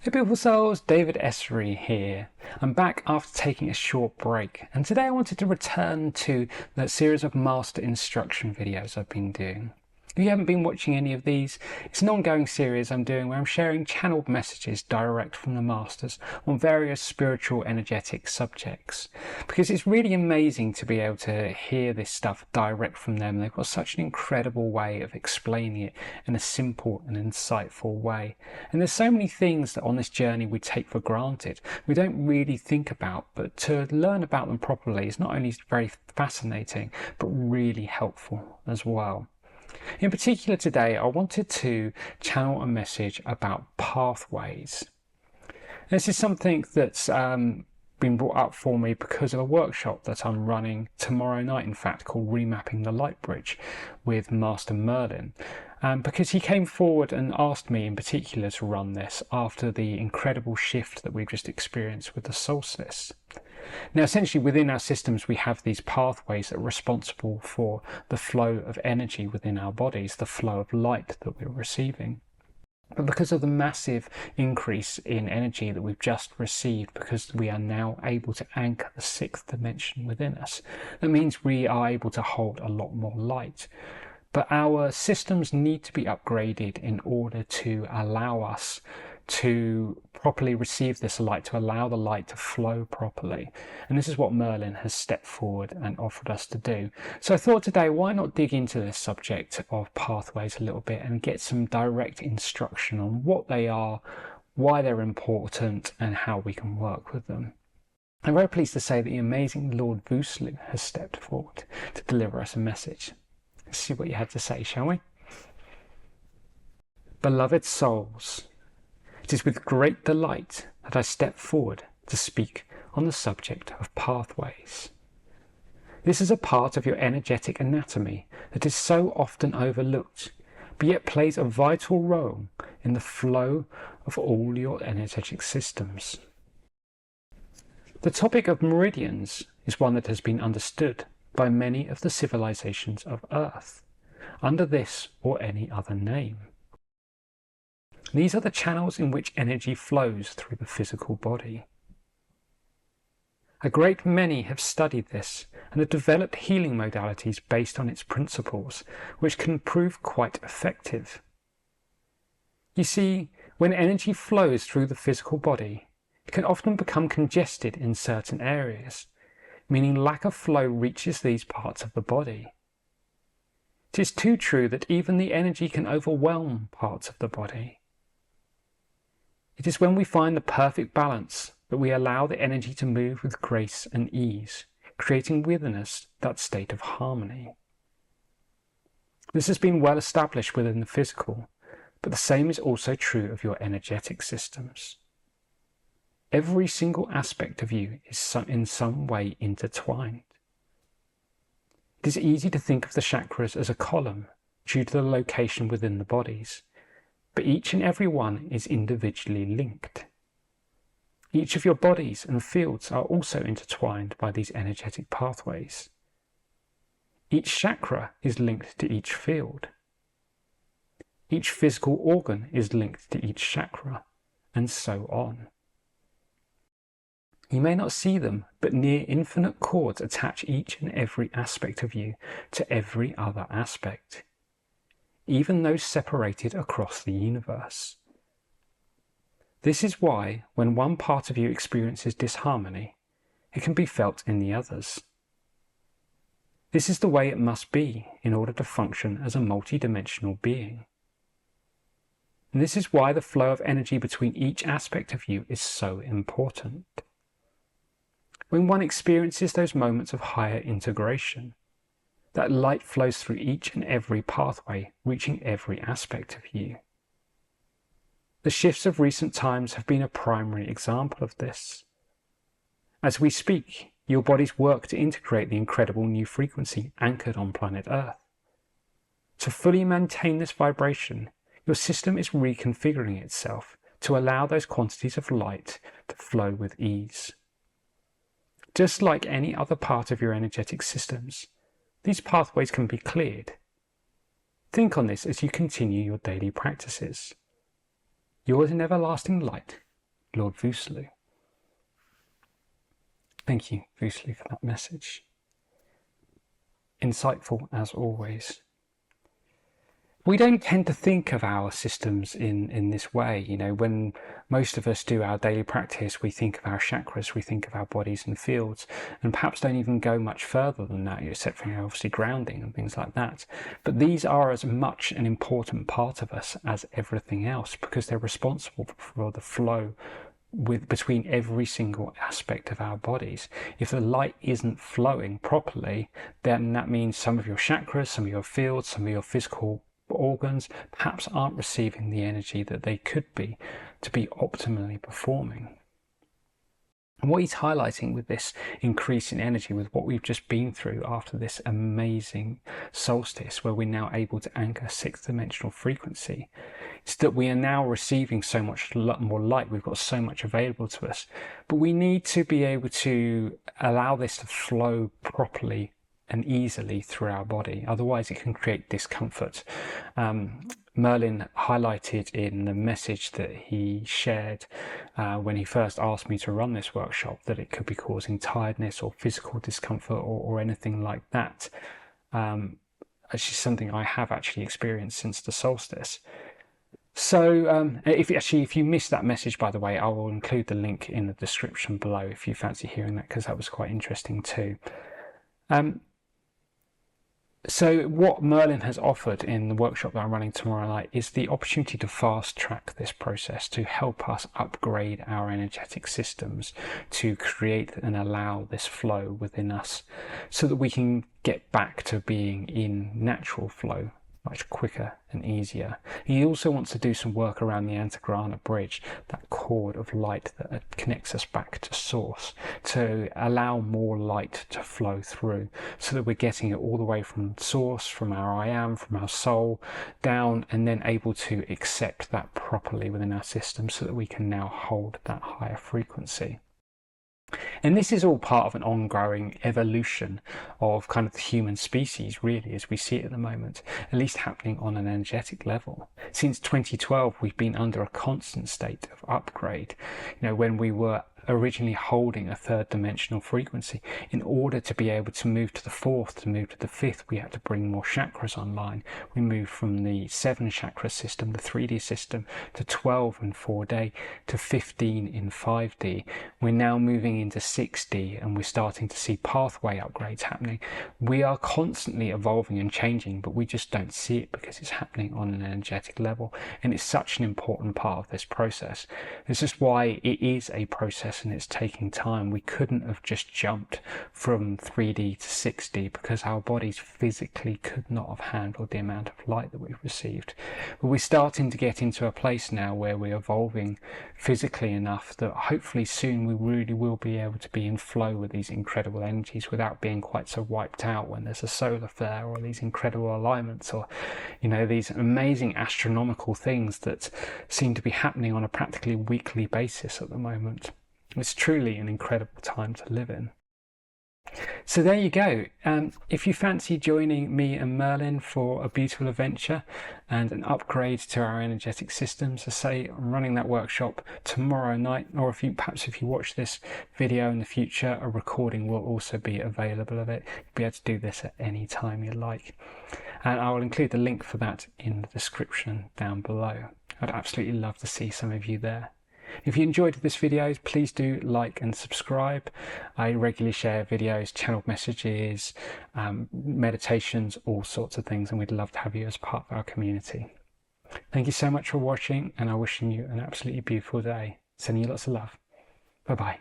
Hey beautiful souls, David Essery here. I'm back after taking a short break, and today I wanted to return to the series of master instruction videos I've been doing. If you haven't been watching any of these, it's an ongoing series I'm doing where I'm sharing channeled messages direct from the masters on various spiritual energetic subjects, because it's really amazing to be able to hear this stuff direct from them. They've got such an incredible way of explaining it in a simple and insightful way. And there's so many things that on this journey we take for granted, we don't really think about, but to learn about them properly is not only very fascinating but really helpful as well. In particular today, I wanted to channel a message about pathways. This is something that's been brought up for me because of a workshop that I'm running tomorrow night, in fact, called Remapping the Light Bridge with Master Merlin. Because he came forward and asked me in particular to run this after the incredible shift that we've just experienced with the solstice. Now, essentially within our systems we have these pathways that are responsible for the flow of energy within our bodies, the flow of light that we're receiving. But because of the massive increase in energy that we've just received, because we are now able to anchor the sixth dimension within us, that means we are able to hold a lot more light. But our systems need to be upgraded in order to allow us to properly receive this light, to allow the light to flow properly. And this is what Merlin has stepped forward and offered us to do. So I thought today, why not dig into this subject of pathways a little bit and get some direct instruction on what they are, why they're important, and how we can work with them. I'm very pleased to say that the amazing Lord Voosloo has stepped forward to deliver us a message. Let's see what you had to say, shall we? Beloved souls, it is with great delight that I step forward to speak on the subject of pathways. This is a part of your energetic anatomy that is so often overlooked, but yet plays a vital role in the flow of all your energetic systems. The topic of meridians is one that has been understood by many of the civilizations of Earth, under this or any other name. These are the channels in which energy flows through the physical body. A great many have studied this and have developed healing modalities based on its principles, which can prove quite effective. You see, when energy flows through the physical body, it can often become congested in certain areas, meaning lack of flow reaches these parts of the body. It is too true that even the energy can overwhelm parts of the body. It is when we find the perfect balance that we allow the energy to move with grace and ease, creating within us that state of harmony. This has been well established within the physical, but the same is also true of your energetic systems. Every single aspect of you is in some way intertwined. It is easy to think of the chakras as a column due to the location within the bodies, but each and every one is individually linked. Each of your bodies and fields are also intertwined by these energetic pathways. Each chakra is linked to each field. Each physical organ is linked to each chakra, and so on. You may not see them, but near infinite cords attach each and every aspect of you to every other aspect, even those separated across the universe. This is why, when one part of you experiences disharmony, it can be felt in the others. This is the way it must be in order to function as a multidimensional being. And this is why the flow of energy between each aspect of you is so important. When one experiences those moments of higher integration, that light flows through each and every pathway, reaching every aspect of you. The shifts of recent times have been a primary example of this. As we speak, your bodies work to integrate the incredible new frequency anchored on planet Earth. To fully maintain this vibration, your system is reconfiguring itself to allow those quantities of light to flow with ease. Just like any other part of your energetic systems, these pathways can be cleared. Think on this as you continue your daily practices. Yours in everlasting light, Lord Voosloo. Thank you, Voosloo, for that message. Insightful as always. We don't tend to think of our systems in this way. You know, when most of us do our daily practice, we think of our chakras, we think of our bodies and fields, and perhaps don't even go much further than that, except for obviously grounding and things like that. But these are as much an important part of us as everything else, because they're responsible for the flow between every single aspect of our bodies. If the light isn't flowing properly, then that means some of your chakras, some of your fields, some of your physical organs perhaps aren't receiving the energy that they could be to be optimally performing. And what he's highlighting with this increase in energy, with what we've just been through after this amazing solstice, where we're now able to anchor 6th dimensional frequency, is that we are now receiving so much more light. We've got so much available to us, but we need to be able to allow this to flow properly and easily through our body. Otherwise it can create discomfort. Merlin highlighted in the message that he shared when he first asked me to run this workshop that it could be causing tiredness or physical discomfort or anything like that. Actually something I have actually experienced since the solstice. So if you missed that message, by the way, I will include the link in the description below if you fancy hearing that, because that was quite interesting too. So what Merlin has offered in the workshop that I'm running tomorrow night is the opportunity to fast track this process, to help us upgrade our energetic systems, to create and allow this flow within us so that we can get back to being in natural flow much quicker and easier. He also wants to do some work around the Antagrana bridge, that cord of light that connects us back to source, to allow more light to flow through so that we're getting it all the way from source, from our I am, from our soul down, and then able to accept that properly within our system so that we can now hold that higher frequency. And this is all part of an ongoing evolution of kind of the human species, really, as we see it at the moment, at least happening on an energetic level. Since 2012, we've been under a constant state of upgrade. You know, when we were originally holding a 3rd dimensional frequency, in order to be able to move to the 4th, to move to the 5th, we had to bring more chakras online. We moved from the 7 chakra system, the 3D system, to 12 in 4D, to 15 in 5D. We're now moving into 6D, and we're starting to see pathway upgrades happening. We are constantly evolving and changing, but we just don't see it because it's happening on an energetic level, and it's such an important part of this process. This is why it is a process and it's taking time. We couldn't have just jumped from 3D to 6D because our bodies physically could not have handled the amount of light that we've received. But we're starting to get into a place now where we're evolving physically enough that hopefully soon we really will be able to be in flow with these incredible energies without being quite so wiped out when there's a solar flare or these incredible alignments, or, you know, these amazing astronomical things that seem to be happening on a practically weekly basis at the moment. It's truly an incredible time to live in. So there you go. If you fancy joining me and Merlin for a beautiful adventure and an upgrade to our energetic systems, as I say, I'm running that workshop tomorrow night, or perhaps if you watch this video in the future, a recording will also be available of it. You'll be able to do this at any time you like. And I will include the link for that in the description down below. I'd absolutely love to see some of you there. If you enjoyed this video, please do like and subscribe. I regularly share videos, channel messages, meditations, all sorts of things, and we'd love to have you as part of our community. Thank you so much for watching, and I'm wishing you an absolutely beautiful day. Sending you lots of love. Bye-bye.